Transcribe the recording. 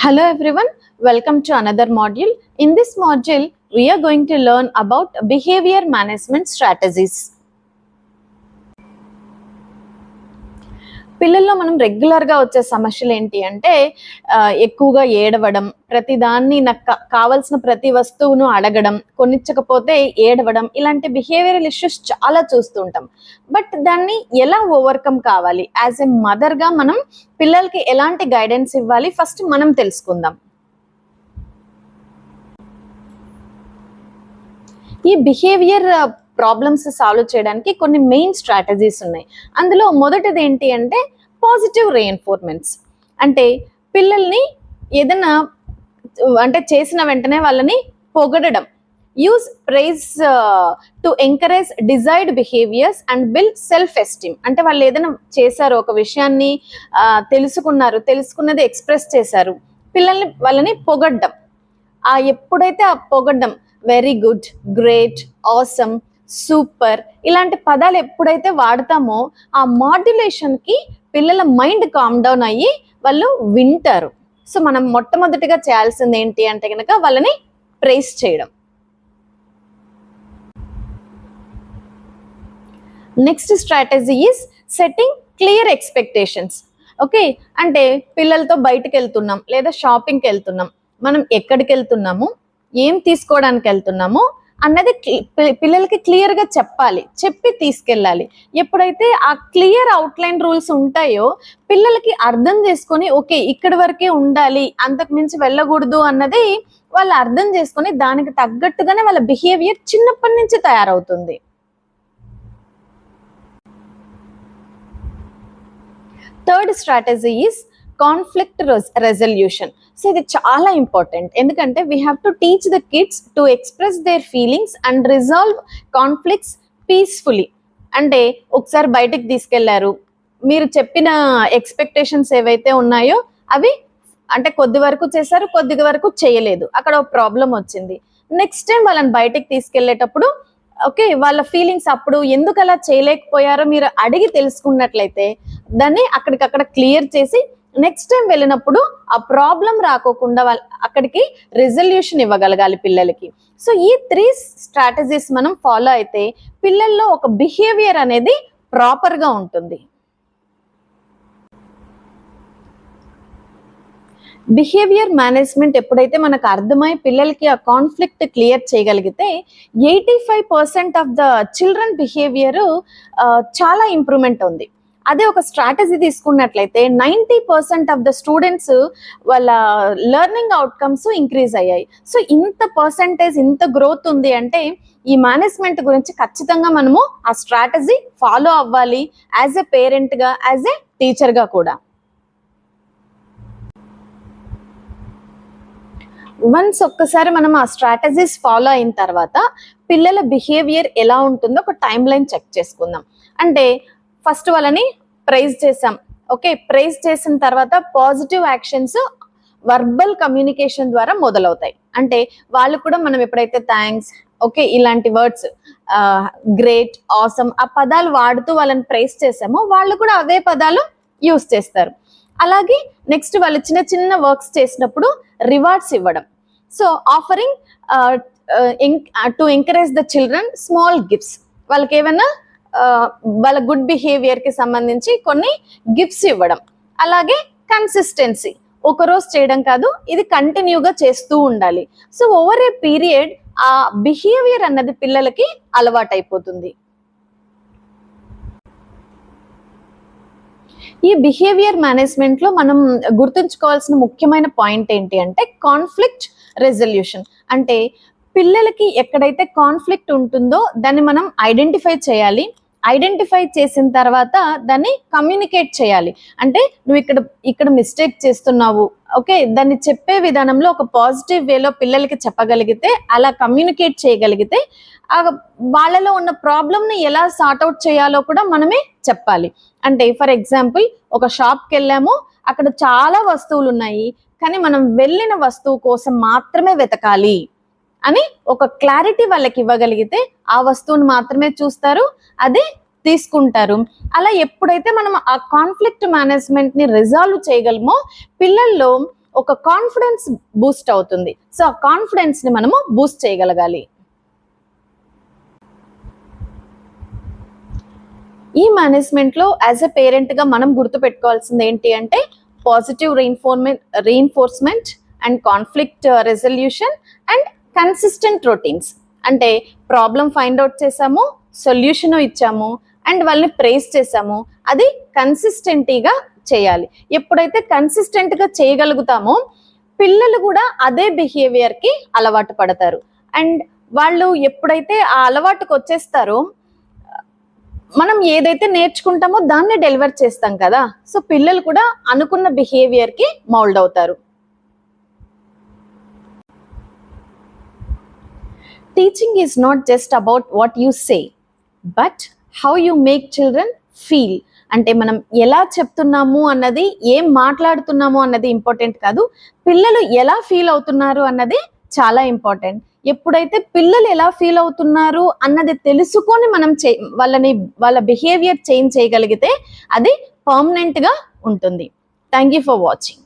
Hello everyone, welcome to another module. In this module, we are going to learn about behavior management strategies. పిల్లల్లో మనం రెగ్యులర్గా వచ్చే సమస్యలు ఏంటి అంటే ఎక్కువగా ఏడవడం, ప్రతిదాన్ని నాకు కావాల్సిన ప్రతి వస్తువును అడగడం, కొనిచ్చకపోతే ఏడవడం, ఇలాంటి బిహేవియరల్ ఇష్యూస్ చాలా చూస్తుంటాం. బట్ దాన్ని ఎలా ఓవర్కమ్ కావాలి, యాజ్ ఎ మదర్గా మనం పిల్లలకి ఎలాంటి గైడెన్స్ ఇవ్వాలి ఫస్ట్ మనం తెలుసుకుందాం. ఈ బిహేవియర్ ప్రాబ్లమ్స్ సాల్వ్ చేయడానికి కొన్ని మెయిన్ స్ట్రాటజీస్ ఉన్నాయి. అందులో మొదటిది ఏంటి అంటే పాజిటివ్ రీఎన్ఫోర్స్మెంట్స్. అంటే పిల్లల్ని ఏదైనా అంటే చేసిన వెంటనే వాళ్ళని పొగడడం. Use praise to encourage desired behaviours and build self esteem. అంటే వాళ్ళు ఏదైనా చేశారు, ఒక విషయాన్ని తెలుసుకున్నది ఎక్స్ప్రెస్ చేశారు, వాళ్ళని పొగడ్డం. ఎప్పుడైతే ఆ పొగడ్డం, very good, great, awesome, super ఇలాంటి పదాలు ఎప్పుడైతే వాడతామో ఆ మాడ్యులేషన్కి పిల్లల మైండ్ కామ్ డౌన్ అయ్యి వాళ్ళు వింటారు. సో మనం మొట్టమొదటిగా చేయాల్సింది ఏంటి అంటే కనుక వాళ్ళని ప్రైజ్ చేయడం. Next strategy is setting clear expectations. Okay, అంటే పిల్లలతో బయటకు వెళ్తున్నాం లేదా షాపింగ్కి వెళ్తున్నాం, మనం ఎక్కడికి వెళ్తున్నాము, ఏం తీసుకోవడానికి వెళ్తున్నాము అన్నది పిల్లలకి క్లియర్గా చెప్పాలి, చెప్పి తీసుకెళ్ళాలి. ఎప్పుడైతే ఆ క్లియర్ అవుట్లైన్ రూల్స్ ఉంటాయో పిల్లలకి అర్థం చేసుకొని ఓకే ఇక్కడి వరకే ఉండాలి, అంతకు మించి వెళ్ళకూడదు అన్నది వాళ్ళు అర్థం చేసుకొని దానికి తగ్గట్టుగానే వాళ్ళ బిహేవియర్ చిన్నప్పటి నుంచి తయారవుతుంది. Third strategy is conflict resolution. So ఇది చాలా ఇంపార్టెంట్, ఎందుకంటే we have to teach the kids to express there feelings and resolve conflicts peacefully. అంటే ఒకసారి బయటకు తీసుకెళ్లారు, మీరు చెప్పిన ఎక్స్పెక్టేషన్స్ ఏవైతే ఉన్నాయో అవి అంటే కొద్ది వరకు చేశారు, కొద్ది వరకు చేయలేదు, అక్కడ ఒక ప్రాబ్లం వచ్చింది. నెక్స్ట్ టైం వాళ్ళని బయటకు తీసుకెళ్లేటప్పుడు ఓకే వాళ్ళ ఫీలింగ్స్ అప్పుడు ఎందుకు అలా చేయలేకపోయారో మీరు అడిగి తెలుసుకున్నట్లయితే దాన్ని అక్కడికక్కడ క్లియర్ చేసి నెక్స్ట్ టైం వెళ్ళినప్పుడు ఆ ప్రాబ్లం రాకోకుండా అక్కడికి రిజల్యూషన్ ఇవ్వగలగాలి పిల్లలకి. సో ఈ 3 స్ట్రాటజీస్ మనం ఫాలో అయితే పిల్లల్లో ఒక బిహేవియర్ అనేది ప్రాపర్గా ఉంటుంది. బిహేవియర్ మేనేజ్మెంట్ ఎప్పుడైతే మనకు అర్థమై పిల్లలకి ఆ కాన్ఫ్లిక్ట్ క్లియర్ చేయగలిగితే 85% ఆఫ్ ద చిల్డ్రన్ బిహేవియర్ చాలా ఇంప్రూవ్మెంట్ ఉంది. అదే ఒక స్ట్రాటజీ తీసుకున్నట్లయితే 90% ఆఫ్ ద స్టూడెంట్స్ వాళ్ళ లెర్నింగ్ అవుట్కమ్స్ ఇంక్రీజ్ అయ్యాయి. సో ఇంత పర్సంటేజ్, ఇంత గ్రోత్ ఉంది అంటే ఈ మేనేజ్మెంట్ గురించి ఖచ్చితంగా మనము ఆ స్ట్రాటజీ ఫాలో అవ్వాలి, యాజ్ ఎ పేరెంట్గా, యాజ్ ఎ టీచర్గా కూడా. వన్స్ ఒక్కసారి మనం ఆ స్ట్రాటజీస్ ఫాలో అయిన తర్వాత పిల్లల బిహేవియర్ ఎలా ఉంటుందో ఒక టైం లైన్ చెక్ చేసుకుందాం. అంటే ఫస్ట్ వాళ్ళని ప్రైజ్ చేసాం, ఓకే ప్రైజ్ చేసిన తర్వాత పాజిటివ్ యాక్షన్స్ వర్బల్ కమ్యూనికేషన్ ద్వారా మొదలవుతాయి. అంటే వాళ్ళు కూడా మనం ఎప్పుడైతే థ్యాంక్స్, ఓకే ఇలాంటి వర్డ్స్, గ్రేట్, ఆసమ్ ఆ పదాలు వాడుతూ వాళ్ళని ప్రైజ్ చేసామో వాళ్ళు కూడా అవే పదాలు యూజ్ చేస్తారు. అలాగే నెక్స్ట్ వాళ్ళు చిన్న చిన్న వర్క్స్ చేసినప్పుడు రివార్డ్స్ ఇవ్వడం. So offering to encourage the children small gifts. వాళ్ళకి ఏమైనా వాళ్ళ గుడ్ బిహేవియర్కి సంబంధించి కొన్ని గిఫ్ట్స్ ఇవ్వడం. అలాగే కన్సిస్టెన్సీ, ఒకరోజు చేయడం కాదు, ఇది కంటిన్యూగా చేస్తూ ఉండాలి. సో ఓవర్ ఏ పీరియడ్ ఆ బిహేవియర్ అన్నది పిల్లలకి అలవాటైపోతుంది. ఈ బిహేవియర్ మేనేజ్మెంట్లో మనం గుర్తుంచుకోవాల్సిన ముఖ్యమైన పాయింట్ ఏంటి అంటే కాన్ఫ్లిక్ట్ రెజల్యూషన్. అంటే పిల్లలకి ఎక్కడైతే కాన్ఫ్లిక్ట్ ఉంటుందో దాన్ని మనం ఐడెంటిఫై చేయాలి. ఐడెంటిఫై చేసిన తర్వాత దాన్ని కమ్యూనికేట్ చేయాలి. అంటే నువ్వు ఇక్కడ మిస్టేక్ చేస్తున్నావు, ఓకే దాన్ని చెప్పే విధానంలో ఒక పాజిటివ్ వేలో పిల్లలకి చెప్పగలిగితే, అలా కమ్యూనికేట్ చేయగలిగితే వాళ్ళలో ఉన్న ప్రాబ్లమ్ని ఎలా సార్ట్అవుట్ చేయాలో కూడా మనమే చెప్పాలి. అంటే ఫర్ ఎగ్జాంపుల్ ఒక షాప్కి వెళ్ళాము, అక్కడ చాలా వస్తువులు ఉన్నాయి, కానీ మనం వెళ్ళిన వస్తువు కోసం మాత్రమే వెతకాలి అని ఒక క్లారిటీ వాళ్ళకి ఇవ్వగలిగితే ఆ వస్తువుని మాత్రమే చూస్తారు, అదే తీసుకుంటారు. అలా ఎప్పుడైతే మనం ఆ కాన్ఫ్లిక్ట్ మేనేజ్మెంట్ని రిజాల్వ్ చేయగలమో పిల్లల్లో ఒక కాన్ఫిడెన్స్ బూస్ట్ అవుతుంది. సో ఆ కాన్ఫిడెన్స్ ని మనము బూస్ట్ చేయగలగాలి. ఈ మేనేజ్మెంట్ లో యాజ్ ఎ పేరెంట్ గా మనం గుర్తుపెట్టుకోవాల్సింది ఏంటి అంటే positive reinforcement and conflict resolution and consistent routines. అంటే ప్రాబ్లం ఫైండ్ అవుట్ చేసాము, సొల్యూషన్ ఇచ్చాము అండ్ వాళ్ళని ప్రైజ్ చేసాము, అది కన్సిస్టెంట్గా చేయాలి. ఎప్పుడైతే కన్సిస్టెంట్గా చేయగలుగుతామో పిల్లలు కూడా అదే బిహేవియర్కి అలవాటు పడతారు. అండ్ వాళ్ళు ఎప్పుడైతే ఆ అలవాటుకు వచ్చేస్తారో మనం ఏదైతే నేర్చుకుంటామో దాన్ని డెలివర్ చేస్తాం కదా. సో పిల్లలు కూడా అనుకున్న బిహేవియర్కి మౌల్డ్ అవుతారు. Teaching is not just about what you say but how you make children feel. అంటే మనం ఎలా చెప్తున్నాము అన్నది, ఏం మాట్లాడుతున్నాము అన్నది ఇంపార్టెంట్ కాదు, పిల్లలు ఎలా ఫీల్ అవుతున్నారు అన్నది చాలా ఇంపార్టెంట్. ఎప్పుడైతే పిల్లలు ఎలా ఫీల్ అవుతున్నారు అన్నది తెలుసుకొని మనం వాళ్ళ బిహేవియర్ చేంజ్ చేయగలిగితే అది పర్మనెంట్గా ఉంటుంది. Thank you for watching.